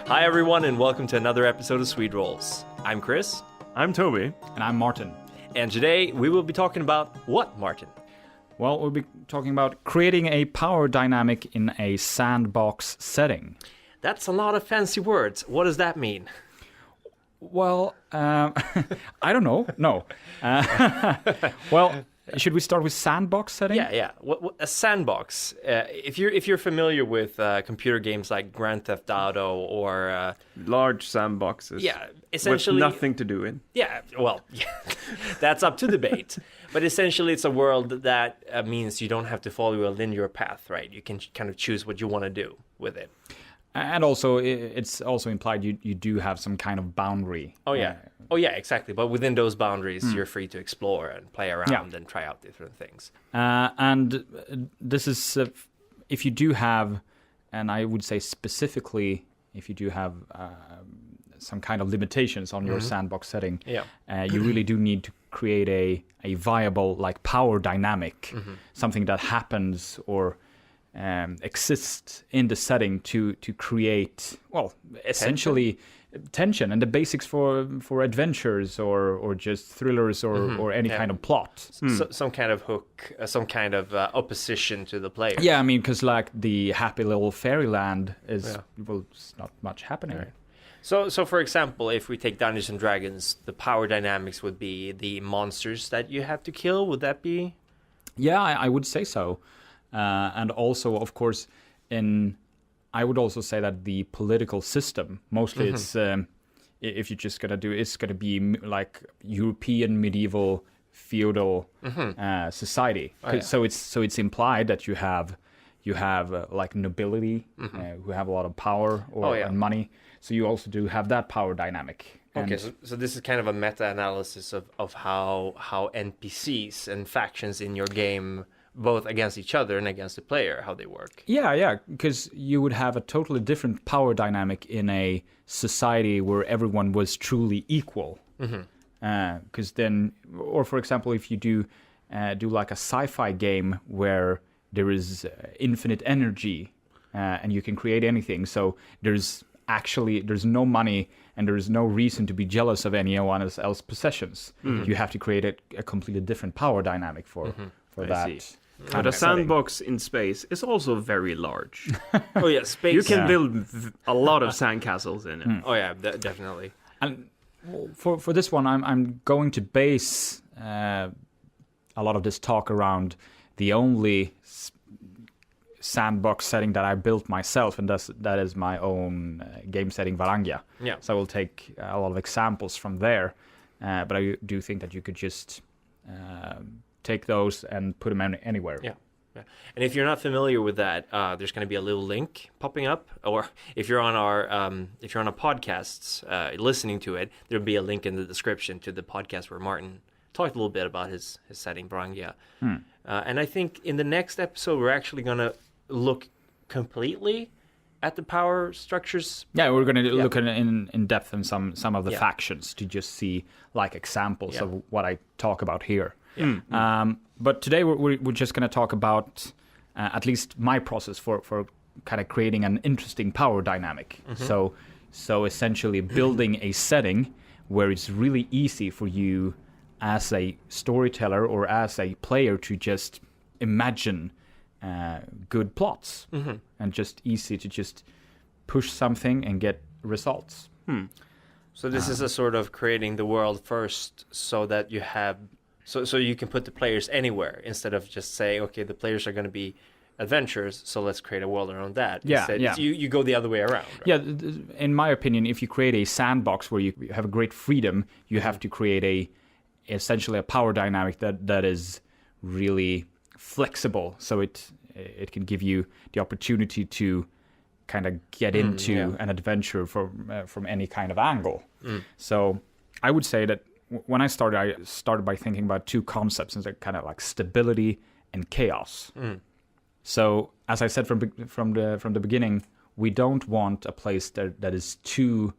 Hi everyone and welcome to another episode of Swede Rolls. I'm Chris. I'm Toby. And I'm Martin. And today we will be talking about what, Martin? Well, we'll be talking about creating a power dynamic in a sandbox setting. That's a lot of fancy words. What does that mean? Well, I don't know. No. Well, should we start with sandbox setting? Yeah. A sandbox. If you're familiar with computer games like Grand Theft Auto or Large sandboxes. Yeah, essentially with nothing to do in. Yeah, well, that's up to debate. But essentially, it's a world that means you don't have to follow a linear path, right? You can kind of choose what you want to do with it. And also, it's also implied you do have some kind of boundary. Oh, yeah. Exactly. But within those boundaries, you're free to explore and play around and try out different things. And this is, if you do have, and I would say specifically, if you do have some kind of limitations on your sandbox setting, you really do need to create a viable like power dynamic, something that happens or exists in the setting to create, well, essentially tension and the basics for adventures or just thrillers or any kind of plot. So, some kind of hook, some kind of opposition to the player. Yeah, I mean, because like the happy little fairyland is, well, it's not much happening. Right. So for example, if we take Dungeons and Dragons, the power dynamics would be the monsters that you have to kill. Would that be? Yeah, I would say so. And also, of course, I would also say that the political system, mostly it's, if you're just going to do, it's going to be like European medieval feudal society. So it's implied that you have like nobility who have a lot of power and money. So you also do have that power dynamic. Okay, so this is kind of a meta-analysis of how NPCs and factions in your game, both against each other and against the player, how they work. Yeah, because you would have a totally different power dynamic in a society where everyone was truly equal. Because then, or for example, if you do like a sci-fi game where there is infinite energy and you can create anything, so there's no money and there is no reason to be jealous of anyone else's possessions. You have to create a completely different power dynamic for that. But a sandbox in space is also very large. Oh yeah, space. You can build a lot of sandcastles in it. Oh yeah, definitely. And for this one, I'm going to base a lot of this talk around the only sandbox setting that I built myself, and that is my own game setting, Varangia. Yeah. So I will take a lot of examples from there, but I do think that you could just take those and put them anywhere. Yeah. And if you're not familiar with that, there's going to be a little link popping up, or if you're on our podcasts listening to it, there'll be a link in the description to the podcast where Martin talked a little bit about his setting, Varangia. And I think in the next episode we're actually going to look completely at the power structures. Yeah, we're going to look at in depth in some of the factions to just see like examples of what I talk about here. But today we're just going to talk about at least my process for kind of creating an interesting power dynamic. So essentially building a setting where it's really easy for you as a storyteller or as a player to just imagine good plots and just easy to just push something and get results. So this is a sort of creating the world first so that you have so you can put the players anywhere instead of just saying, okay, the players are going to be adventurers, so let's create a world around that. Instead, you go the other way around. Right? Yeah, in my opinion, if you create a sandbox where you have a great freedom, you have to create essentially a power dynamic that is really flexible, so it can give you the opportunity to kind of get into an adventure from any kind of angle. So I would say that when I started by thinking about two concepts, and they're kind of like stability and chaos. So as I said from the beginning, we don't want a place that is too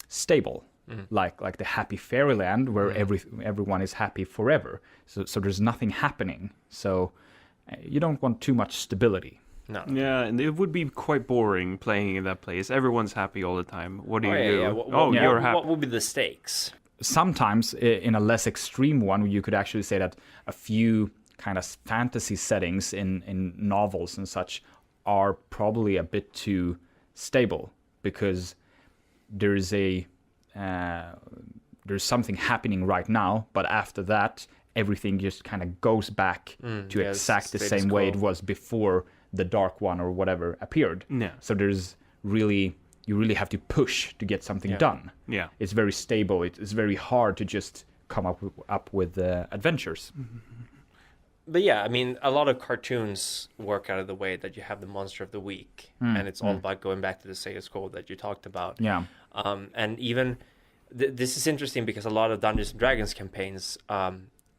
stable. Like the happy fairyland where everyone is happy forever. So there's nothing happening. So you don't want too much stability. No. Yeah, and it would be quite boring playing in that place. Everyone's happy all the time. What do you do? You're happy. What would be the stakes? Sometimes in a less extreme one, you could actually say that a few kind of fantasy settings in novels and such are probably a bit too stable, because there's something happening right now, but after that everything just kind of goes back to exact the same way it was before the Dark One or whatever appeared. Yeah. So you really have to push to get something done. Yeah. It's very stable. It's very hard to just come up with adventures. But yeah, I mean, a lot of cartoons work out of the way that you have the monster of the week, and it's all about going back to the status quo that you talked about. Yeah. And even this is interesting because a lot of Dungeons and Dragons campaigns,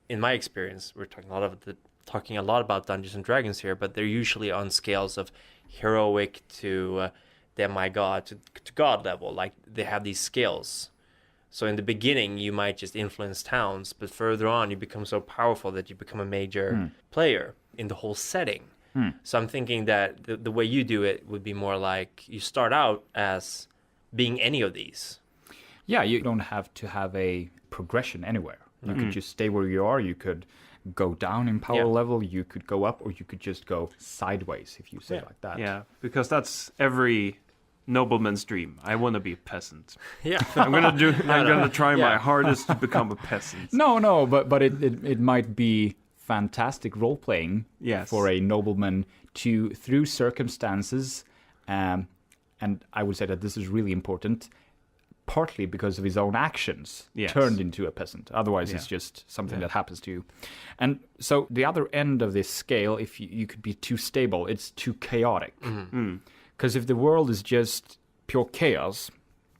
in my experience, we're talking a lot about Dungeons and Dragons here, but they're usually on scales of heroic to demigod to god level. Like, they have these scales. So in the beginning, you might just influence towns, but further on, you become so powerful that you become a major player in the whole setting. So I'm thinking that the way you do it would be more like you start out as being any of these. Yeah, you don't have to have a progression anywhere. You could just stay where you are. You could go down in power level. You could go up, or you could just go sideways, if you say it like that. Yeah, because that's every nobleman's dream. I want to be a peasant. Yeah. I'm gonna try my hardest to become a peasant. No, but it might be fantastic role playing for a nobleman to, through circumstances, and I would say that this is really important, partly because of his own actions, turned into a peasant. Otherwise, it's just something that happens to you. And so the other end of this scale, if you could be too stable, it's too chaotic. Because if the world is just pure chaos,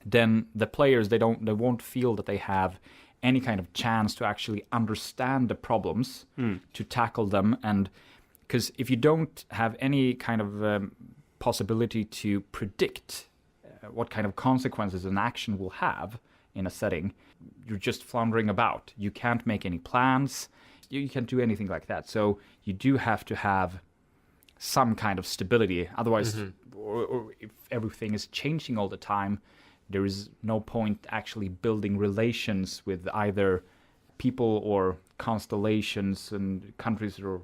then the players, they won't feel that they have any kind of chance to actually understand the problems, to tackle them. And because if you don't have any kind of possibility to predict what kind of consequences an action will have in a setting, you're just floundering about. You can't make any plans. You can't do anything like that. So you do have to have some kind of stability. Otherwise, or if everything is changing all the time, there is no point actually building relations with either people or constellations and countries or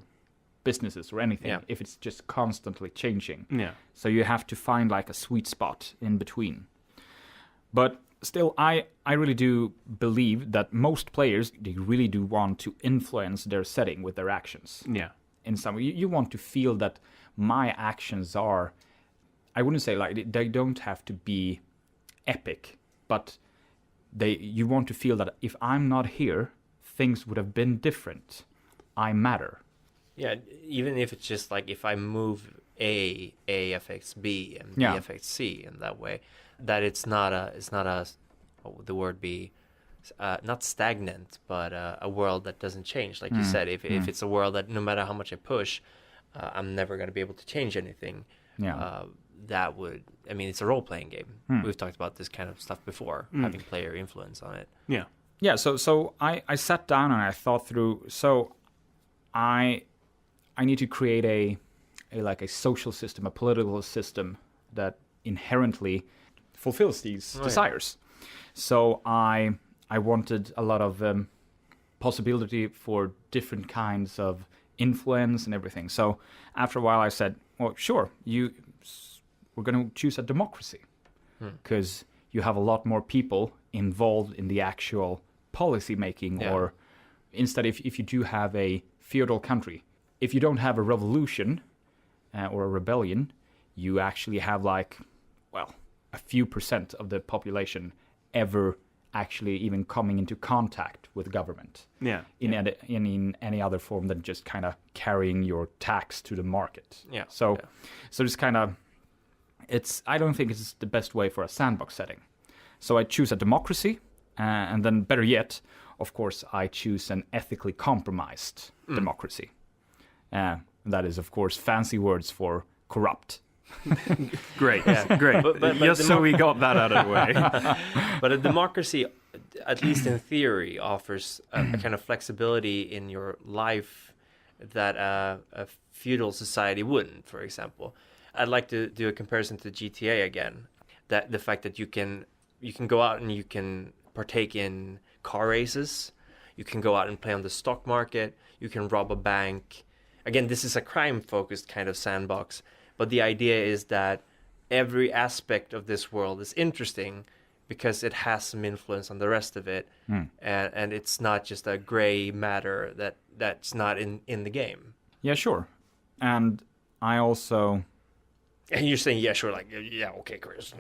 businesses or anything if it's just constantly changing. Yeah. So you have to find like a sweet spot in between. But still, I really do believe that most players, they really do want to influence their setting with their actions. Yeah. In some way, you want to feel that my actions are, I wouldn't say like they don't have to be epic, but you want to feel that if I'm not here, things would have been different. I matter. Yeah, even if it's just like if I move A affects B and B affects C in that way, that it's not a what would the word be? Not stagnant, but a world that doesn't change. Like you said, if it's a world that no matter how much I push, I'm never going to be able to change anything. Yeah. That would, I mean, it's a role-playing game. We've talked about this kind of stuff before, having player influence on it. Yeah. Yeah, so I sat down and I thought through, so I need to create a social system, a political system that inherently fulfills these desires. So I wanted a lot of possibility for different kinds of influence and everything. So after a while I said, well, sure, we're going to choose a democracy because you have a lot more people involved in the actual policy making. Or instead, if you do have a feudal country, if you don't have a revolution or a rebellion, you actually have a few % of the population ever actually even coming into contact with government in any other form than just kind of carrying your tax to the market. So it's kind of, I don't think it's the best way for a sandbox setting. So I choose a democracy, and then better yet, of course, I choose an ethically compromised democracy. That is, of course, fancy words for corrupt. Great, great. But just so we got that out of the way. But a democracy, at least in theory, offers a kind of flexibility in your life that a feudal society wouldn't, for example. I'd like to do a comparison to GTA again. That the fact that you can go out and you can partake in car races, you can go out and play on the stock market, you can rob a bank. Again, this is a crime-focused kind of sandbox, but the idea is that every aspect of this world is interesting because it has some influence on the rest of it, and it's not just a gray matter that's not in the game. Yeah, sure. And I also... And you're saying, yeah, sure, like, yeah, okay, Chris.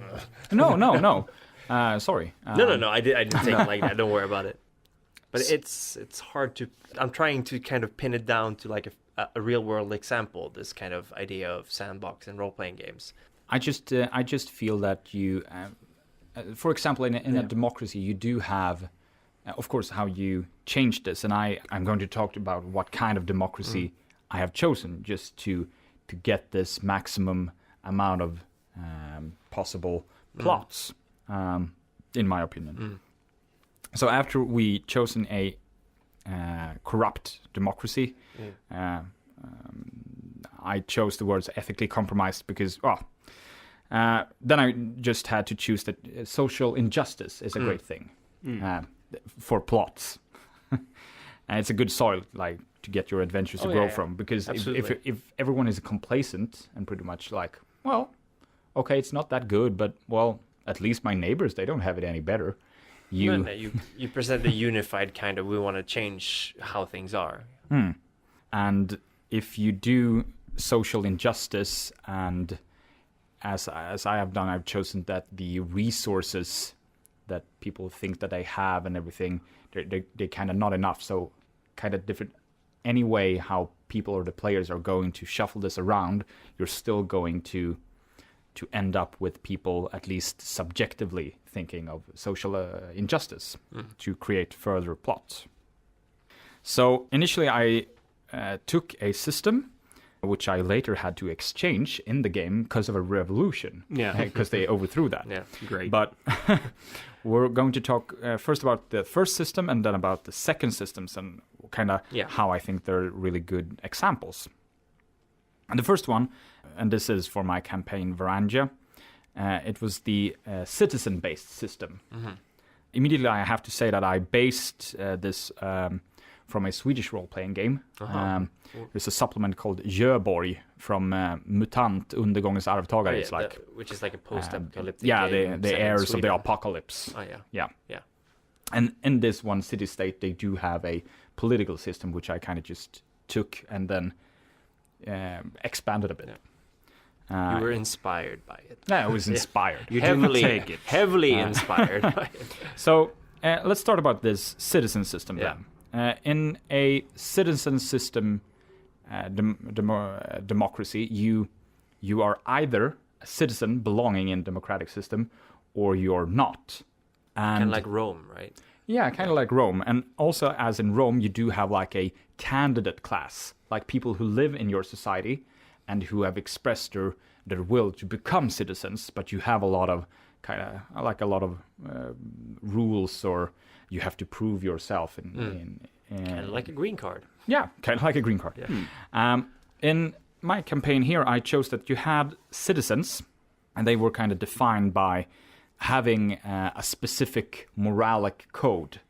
No. Sorry. No. I didn't take it like that. Don't worry about it. But it's hard to... I'm trying to kind of pin it down to like a real-world example, this kind of idea of sandbox and role-playing games. I just feel that you... for example, in a democracy, you do have, of course, how you change this. And I'm going to talk about what kind of democracy I have chosen just to get this maximum amount of possible plots, in my opinion. So after we chosen a corrupt democracy, I chose the words ethically compromised because, then I just had to choose that social injustice is a great thing for plots. And it's a good soil, like, to get your adventures to grow from. Because if everyone is complacent and pretty much like, well, okay, it's not that good, but, well, at least my neighbors, they don't have it any better. You present a unified kind of, we want to change how things are. And if you do social injustice, and as I have done, I've chosen that the resources that people think that they have and everything, they're kind of not enough. So kind of different. Anyway, how people or the players are going to shuffle this around, you're still going to end up with people at least subjectively thinking of social injustice to create further plots. So initially I took a system which I later had to exchange in the game because of a revolution. Yeah. Because they overthrew that. Yeah, great. But we're going to talk first about the first system and then about the second systems and kind of how I think they're really good examples. And the first one, and this is for my campaign Varangia, it was the citizen-based system. Immediately I have to say that I based this from a Swedish role-playing game. There's a supplement called Göborg from Mutant, Undergångens arvtagare. It's like, which is like a post-apocalyptic game. The heirs of the apocalypse. Oh, yeah. And in this one city-state, they do have a political system, which I kind of just took and then expanded a bit. You were inspired by it. No, I was inspired. You heavily inspired by it. So let's start about this citizen system then. In a citizen system democracy, you are either a citizen belonging in a democratic system or you're not. Kind of like Rome, right? Yeah, kind of like Rome. And also, as in Rome, you do have like a candidate class, like people who live in your society and who have expressed their will to become citizens, but you have a lot of rules, or you have to prove yourself in kind of like a green card. Yeah, kind of like a green card. Yeah. In my campaign here, I chose that you had citizens, and they were kind of defined by having a specific moralic code,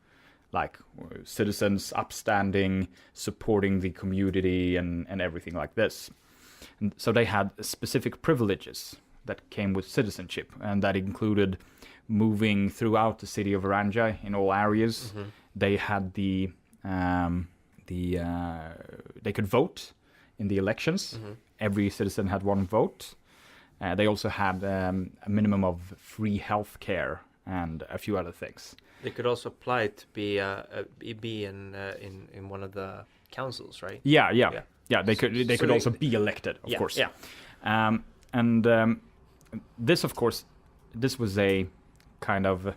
like citizens upstanding, supporting the community, and everything like this. And so they had specific privileges that came with citizenship, and that included moving throughout the city of Varangia in all areas. They had they could vote in the elections. Every citizen had one vote. They also had a minimum of free health care and a few other things. They could also apply to be in one of the councils, right? Yeah. They could also be elected, of course. Yeah. This, of course, this was a kind of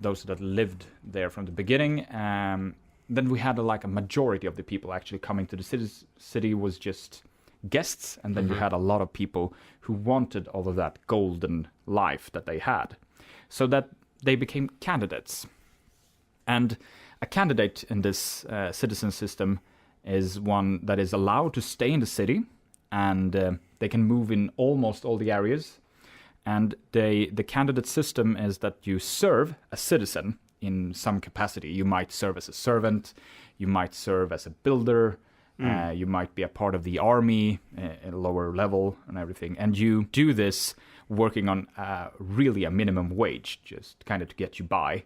those that lived there from the beginning. Then we had a majority of the people actually coming to the city was just guests, and then you had a lot of people who wanted all of that golden life that they had, so that they became candidates. And a candidate in this citizen system is one that is allowed to stay in the city, and they can move in almost all the areas. And the candidate system is that you serve a citizen in some capacity. You might serve as a servant, you might serve as a builder, you might be a part of the army at a lower level and everything. And you do this working on really a minimum wage, just kind of to get you by.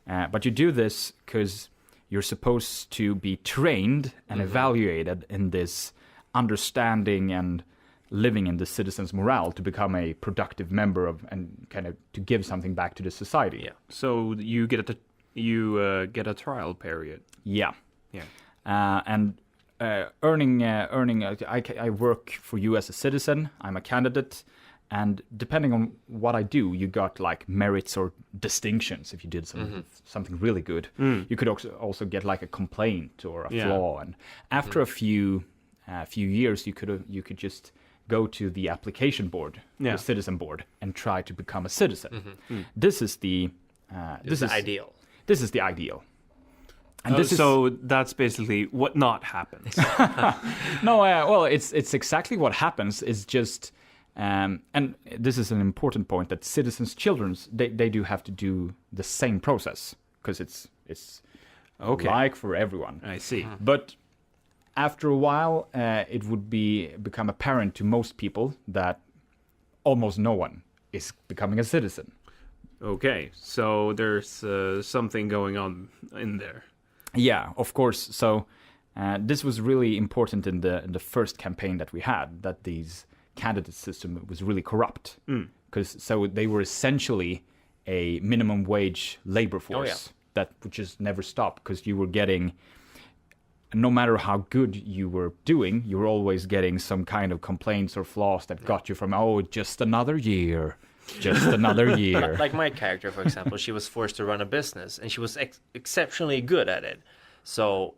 But you do this because you're supposed to be trained and evaluated in this understanding and living in the citizens' morale to become a productive member of and kind of to give something back to the society. Yeah. So you get a trial period. Yeah. Yeah. And earning. I work for you as a citizen. I'm a candidate, and depending on what I do, you got like merits or distinctions if you did something really good. You could also get like a complaint or a flaw, and after a few years, you could just go to the application board, the citizen board, and try to become a citizen. This is the ideal. This is the ideal. And so that's basically what not happens. No, well, it's exactly what happens. Is just, and this is an important point, that citizens' children they do have to do the same process, because it's like for everyone. I see. But after a while, it would become apparent to most people that almost no one is becoming a citizen. Okay, so there's something going on in there. Yeah, of course. So this was really important in the first campaign that we had, that these candidate system was really corrupt. Because so they were essentially a minimum wage labor force that would just never stop, because you were getting, no matter how good you were doing, you were always getting some kind of complaints or flaws that got you from, just another year. Just another year. Like my character, for example, she was forced to run a business, and she was exceptionally good at it. So,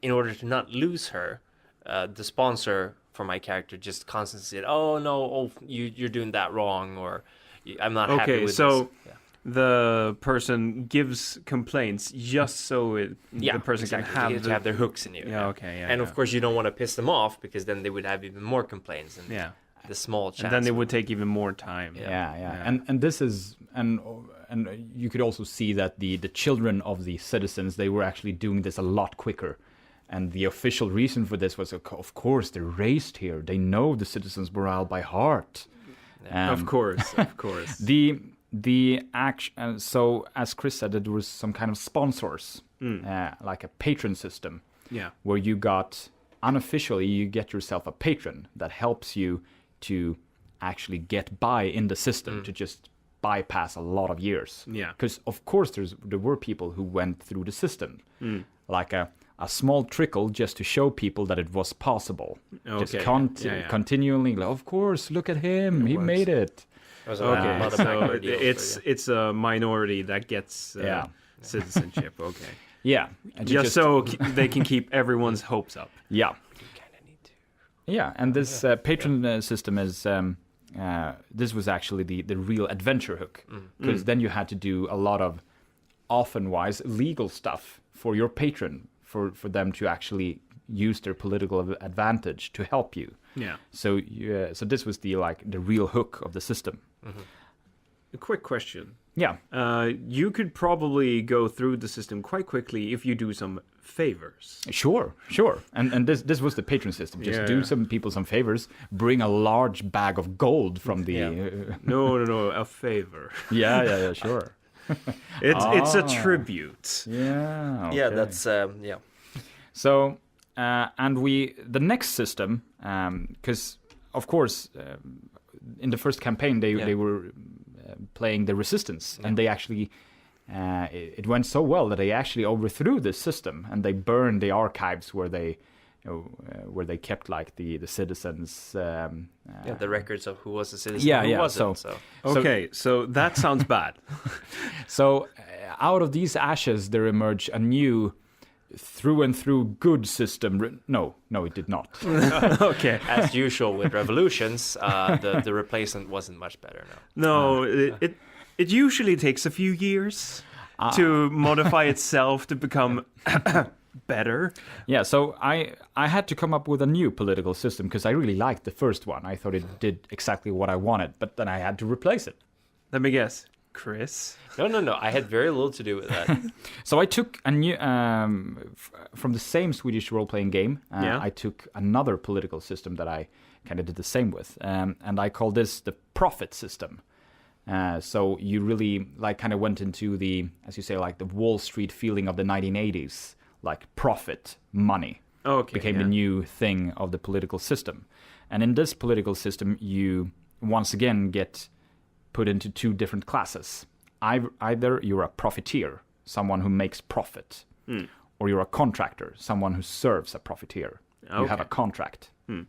in order to not lose her, the sponsor for my character just constantly said, "Oh no, you're doing that wrong," or "I'm not happy with this." Okay, so the person gives complaints just so the person can have their hooks in you. Yeah, okay, yeah. And of course, you don't want to piss them off, because then they would have even more complaints. And the small chance. And then it would take even more time. Yeah. And this is and you could also see that the children of the citizens, they were actually doing this a lot quicker. And the official reason for this was, of course, they're raised here. They know the citizens' morale by heart. Of course. The action. So as Chris said, there was some kind of sponsors, like a patron system. Yeah. Where you got unofficially, you get yourself a patron that helps you to actually get by in the system, to just bypass a lot of years. Yeah. Because of course there were people who went through the system, like a small trickle, just to show people that it was possible. Okay. Just continually, of course, look at him, he made it. Okay, so it's a minority that gets citizenship. Okay. Yeah. Just so they can keep everyone's hopes up. Yeah. Yeah, and this patron system is, this was actually the real adventure hook, because then you had to do a lot of, often-wise, legal stuff for your patron, for them to actually use their political advantage to help you. Yeah. So so this was the real hook of the system. A quick question. Yeah. You could probably go through the system quite quickly if you do some favors. Sure. And this was the patron system. Just do some people some favors. Bring a large bag of gold from the... No, a favor. Yeah, sure. It's a tribute. Yeah. Okay. Yeah, that's So, and the next system, because of course, in the first campaign they were playing the resistance, and they actually it went so well that they actually overthrew this system, and they burned the archives where they kept like the citizens. The records of who was a citizen, who wasn't. So that sounds bad. So out of these ashes, there emerged a new, through and through good system. No, it did not. Okay. As usual with revolutions, the replacement wasn't much better. No, it usually takes a few years to modify itself to become better. Yeah, so I had to come up with a new political system because I really liked the first one. I thought it did exactly what I wanted, but then I had to replace it. Let me guess. Chris? No. I had very little to do with that. So I took a new from the same Swedish role-playing game. I took another political system that I kind of did the same with, and I call this the profit system. So you really like kind of went into the, as you say, like the Wall Street feeling of the 1980s, like profit, money. Became the new thing of the political system. And in this political system, you once again get put into two different classes. Either you're a profiteer, someone who makes profit, or you're a contractor, someone who serves a profiteer. You have a contract. And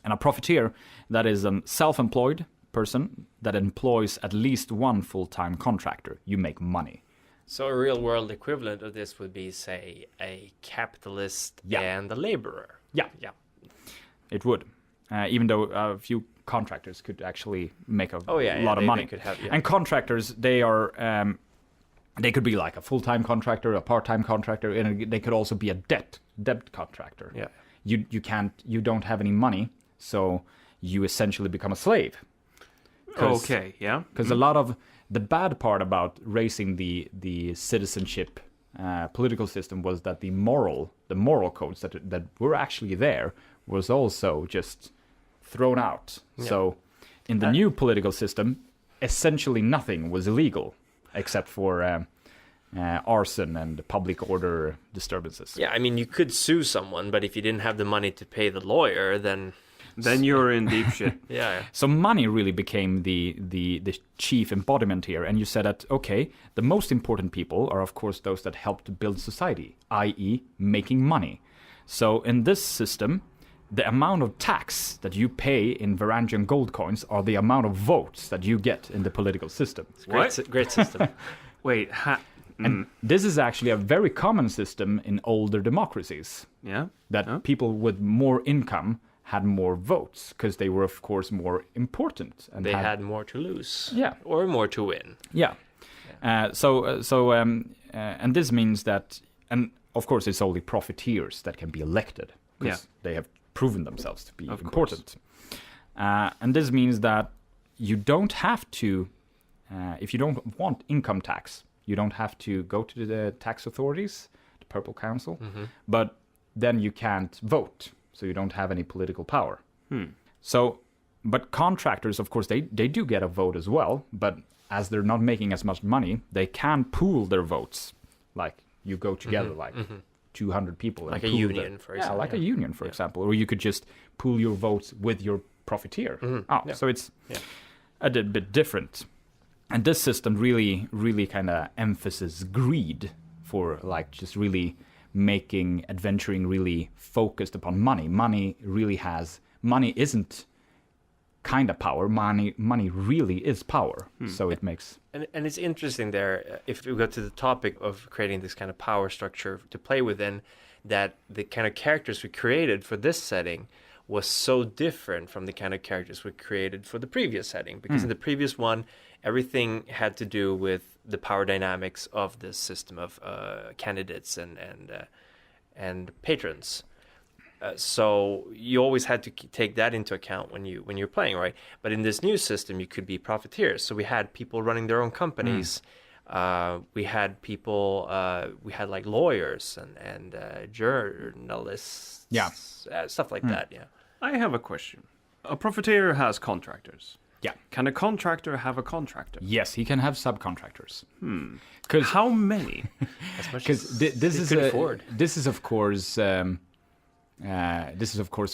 a profiteer, that is a self-employed person that employs at least one full-time contractor. You make money. So a real-world equivalent of this would be, say, a capitalist and a laborer. Yeah. It would. Even though a few contractors could actually make a lot of money. They could have, And contractors, they are, they could be like a full-time contractor, a part-time contractor, and they could also be a debt contractor. Yeah. You don't have any money, so you essentially become a slave. Because a lot of the bad part about raising the citizenship political system was that the moral codes that were actually there was also just thrown out. Yeah. So in the new political system, essentially nothing was illegal except for arson and public order disturbances. Yeah, I mean, you could sue someone, but if you didn't have the money to pay the lawyer, then you're in deep shit. Yeah. So money really became the chief embodiment here. And you said that, okay, the most important people are, of course, those that help to build society, i.e. making money. So in this system, the amount of tax that you pay in Varangian gold coins are the amount of votes that you get in the political system. Great system. Wait, and this is actually a very common system in older democracies. Yeah. That people with more income had more votes because they were, of course, more important, and they had more to lose. Yeah, or more to win. Yeah. And this means that, and of course, it's only profiteers that can be elected because they have proven themselves to be important. And this means that you don't have to, if you don't want income tax, you don't have to go to the tax authorities, the Purple Council, but then you can't vote. So you don't have any political power. So, but contractors, of course, they do get a vote as well. But as they're not making as much money, they can pool their votes. Like you go together, 200 people, like a union, for example. Yeah, like a union, for example. Or you could just pool your votes with your profiteer. So it's a bit different. And this system really, really kind of emphasizes greed for like just really making adventuring really focused upon money. Money isn't kind of power. Money really is power. So it makes... And it's interesting there, if we go to the topic of creating this kind of power structure to play within, that the kind of characters we created for this setting was so different from the kind of characters we created for the previous setting. Because in the previous one, everything had to do with the power dynamics of this system of candidates and patrons. So you always had to take that into account when you're playing, right? But in this new system, you could be profiteers. So we had people running their own companies. We had people. We had like lawyers and journalists. Stuff like that. Yeah. I have a question. A profiteer has contractors. Yeah. Can a contractor have a contractor? Yes, he can have subcontractors. How many? As much as this is could afford. This is of course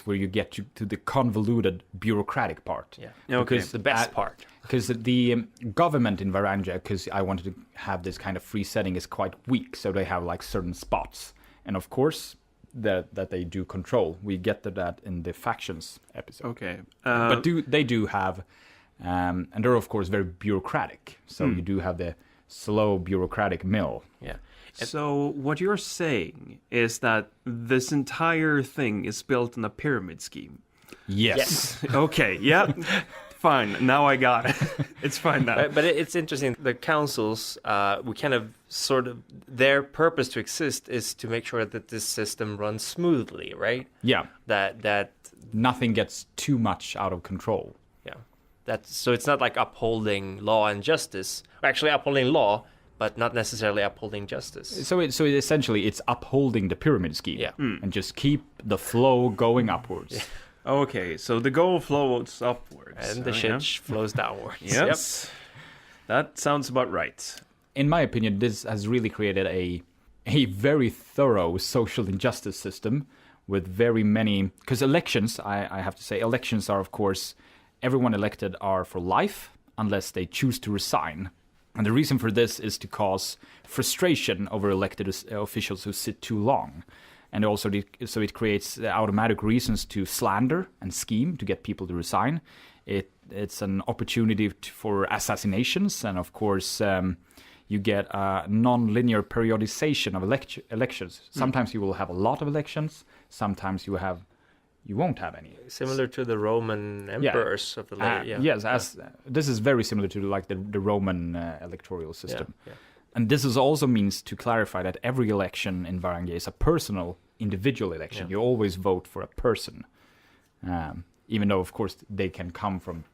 where you get to the convoluted bureaucratic part. Yeah. Okay. Because the best part. Because the government in Varangia, because I wanted to have this kind of free setting, is quite weak. So they have like certain spots, and of course that they do control. We get to that in the factions episode. Okay. But they do have. And they're, of course, very bureaucratic. So you do have the slow bureaucratic mill. Yeah. So what you're saying is that this entire thing is built on a pyramid scheme? Yes. Okay, yeah. Fine, now I got it. It's fine now. But it's interesting. The councils, we kind of sort of their purpose to exist is to make sure that this system runs smoothly, right? Yeah. That nothing gets too much out of control. Yeah. So it's not like upholding law and justice. Actually, upholding law, but not necessarily upholding justice. So essentially it's upholding the pyramid scheme. Yeah. And just keep the flow going upwards. Yeah. Okay, so the goal flows upwards. And the shit flows downwards. Yes. Yep. That sounds about right. In my opinion, this has really created a very thorough social injustice system with very many... Because elections, I have to say, elections are, of course, everyone elected are for life unless they choose to resign. And the reason for this is to cause frustration over elected officials who sit too long. And also, so it creates automatic reasons to slander and scheme to get people to resign. It's an opportunity for assassinations, and of course, you get a non-linear periodization of elections. Sometimes you will have a lot of elections. Sometimes you won't have any. Similar to the Roman emperors of the late. Yes, this is very similar to like the Roman electoral system. Yeah. And this is also means to clarify that every election in Varangia is a personal, individual election. You always vote for a person, even though, of course, they can come from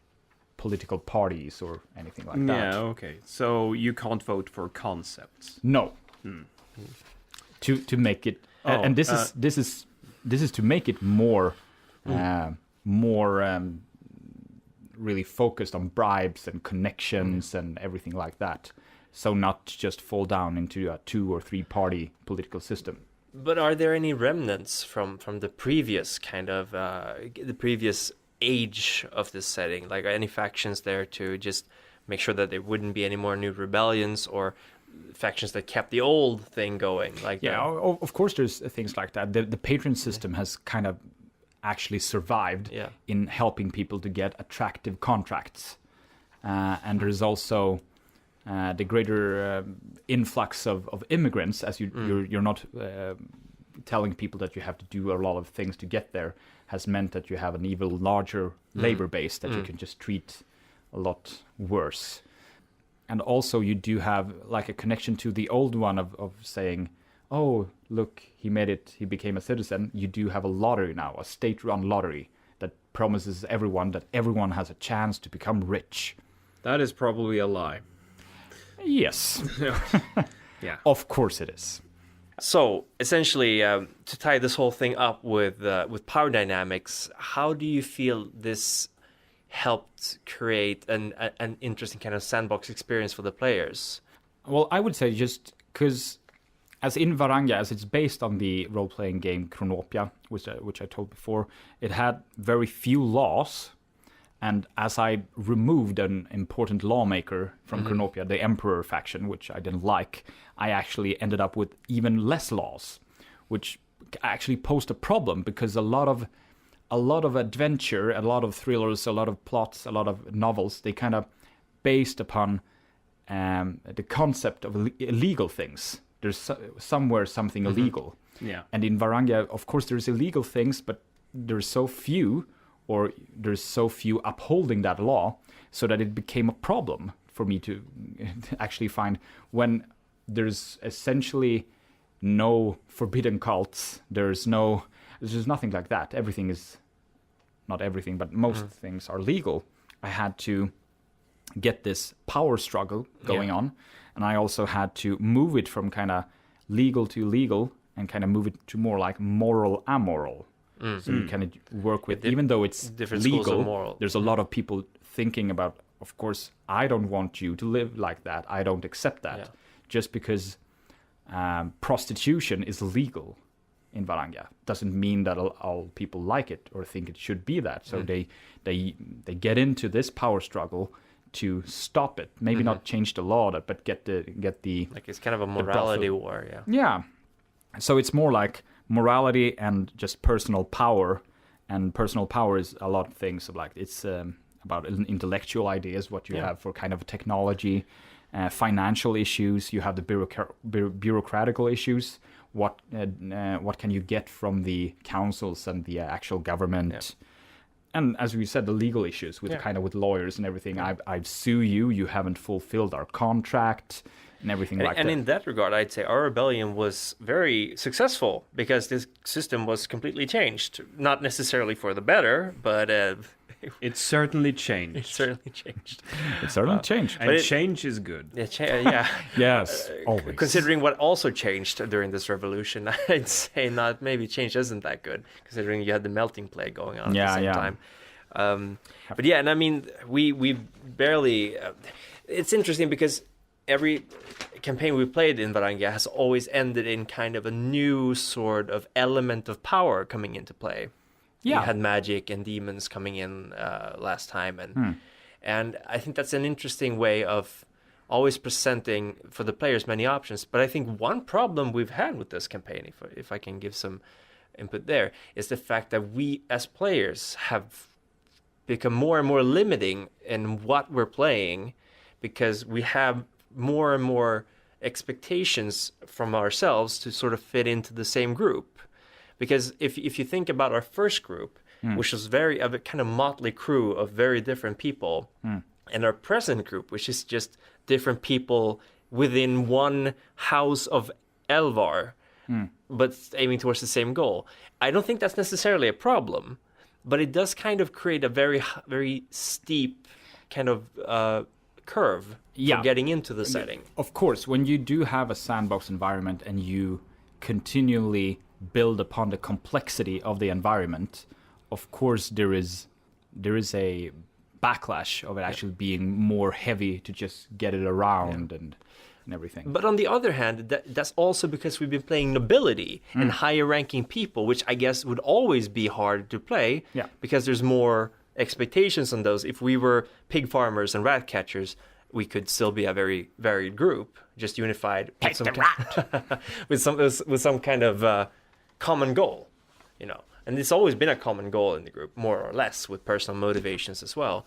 political parties or anything like that. Yeah, okay. So you can't vote for concepts. No. To make it, and this is to make it more really focused on bribes and connections and everything like that. So not just fall down into a 2 or 3 party political system. But are there any remnants from the previous kind of the previous age of this setting? Like any factions there to just make sure that there wouldn't be any more new rebellions or factions that kept the old thing going? Like of course there's things like that. The patron system has kind of actually survived in helping people to get attractive contracts, and there's also the greater influx of immigrants, as you're not telling people that you have to do a lot of things to get there, has meant that you have an even larger labor base that you can just treat a lot worse. And also you do have like a connection to the old one of saying, oh, look, he made it, he became a citizen. You do have a lottery now, a state-run lottery that promises everyone that everyone has a chance to become rich. That is probably a lie. Yes. Yeah. Of course it is. So essentially, to tie this whole thing up with power dynamics, how do you feel this helped create an interesting kind of sandbox experience for the players? Well, I would say just because, as in Varangia, as it's based on the role-playing game Chronopia, which I told before, it had very few laws. And as I removed an important lawmaker from Chronopia, the Emperor faction, which I didn't like, I actually ended up with even less laws, which actually posed a problem because a lot of adventure, a lot of thrillers, a lot of plots, a lot of novels, they kind of based upon the concept of illegal things. There's somewhere something illegal. Yeah. And in Varangia, of course, there's illegal things, but there's so few, or there's so few upholding that law, so that it became a problem for me to actually find when there's essentially no forbidden cults. There's nothing like that. Everything is, not everything, but most things are legal. I had to get this power struggle going on, and I also had to move it from kind of legal to illegal and kind of move it to more like moral amoral. So you kind of work with, even though it's different legal, there's a lot of people thinking about, of course, I don't want you to live like that. I don't accept that. Yeah. Just because prostitution is legal in Varangia doesn't mean that all people like it or think it should be that. So they get into this power struggle to stop it. Maybe not change the law, but get the like it's kind of a morality war. Yeah. So it's more like morality and just personal power, and personal power is a lot of things. Like it's about intellectual ideas, what you have for kind of technology, financial issues. You have the bureaucratical issues. What can you get from the councils and the actual government? and as we said, the legal issues with kind of with lawyers and everything. I've sue you. You haven't fulfilled our contract and everything like that. And in that regard, I'd say our rebellion was very successful because this system was completely changed. Not necessarily for the better, but it certainly changed. It certainly changed. It certainly changed. And change is good. Yeah. Yes, always. Considering what also changed during this revolution, I'd say not maybe change isn't that good, considering you had the melting plague going on at the same time. But yeah, and I mean, we barely... it's interesting because every campaign we played in Varangia has always ended in kind of a new sort of element of power coming into play. Yeah. We had magic and demons coming in last time, and I think that's an interesting way of always presenting for the players many options. But I think one problem we've had with this campaign, if I can give some input there, is the fact that we as players have become more and more limiting in what we're playing, because we have more and more expectations from ourselves to sort of fit into the same group. Because if you think about our first group, which was a kind of motley crew of very different people, and our present group, which is just different people within one house of Elvar, but aiming towards the same goal, I don't think that's necessarily a problem, but it does kind of create a very, very steep kind of curve for getting into the setting. Of course, when you do have a sandbox environment and you continually build upon the complexity of the environment, of course there is a backlash of it actually being more heavy to just get it around and everything. But on the other hand, that's also because we've been playing nobility and higher ranking people, which I guess would always be hard to play because there's more expectations on those. If we were pig farmers and rat catchers, we could still be a very varied group, just unified with some, with some kind of common goal, you know. And it's always been a common goal in the group, more or less, with personal motivations as well.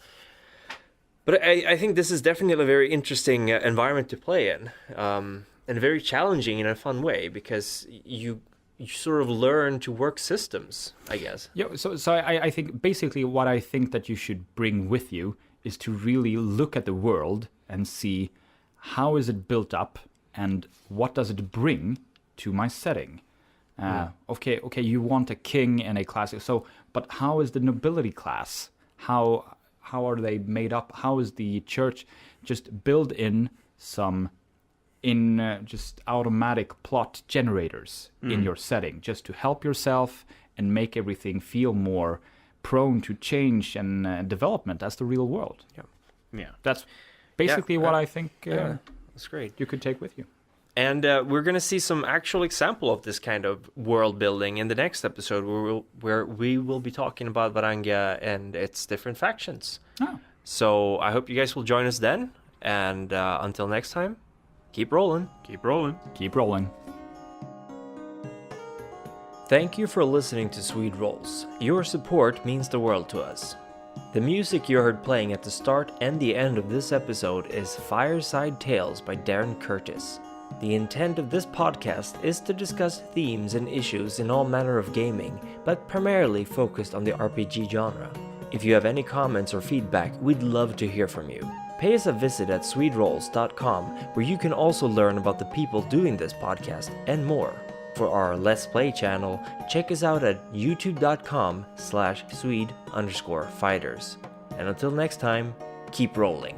But I think this is definitely a very interesting environment to play in, and very challenging in a fun way, because you sort of learn to work systems, I guess. Yeah. So I think basically what I think that you should bring with you is to really look at the world and see how is it built up and what does it bring to my setting. Okay, you want a king and a class. But how is the nobility class? How are they made up? How is the church? Just build in some just automatic plot generators in your setting, just to help yourself and make everything feel more prone to change and development as the real world. Yeah. That's basically what I think. That's great. You could take with you. And we're going to see some actual example of this kind of world building in the next episode, where we will be talking about Varangia and its different factions. Oh. So I hope you guys will join us then. And until next time, keep rolling. Keep rolling. Keep rolling. Thank you for listening to Swede Rolls. Your support means the world to us. The music you heard playing at the start and the end of this episode is Fireside Tales by Darren Curtis. The intent of this podcast is to discuss themes and issues in all manner of gaming, but primarily focused on the RPG genre. If you have any comments or feedback, we'd love to hear from you. Pay us a visit at swederolls.com, where you can also learn about the people doing this podcast and more. For our Let's Play channel, check us out at youtube.com/Swede_fighters. And until next time, keep rolling.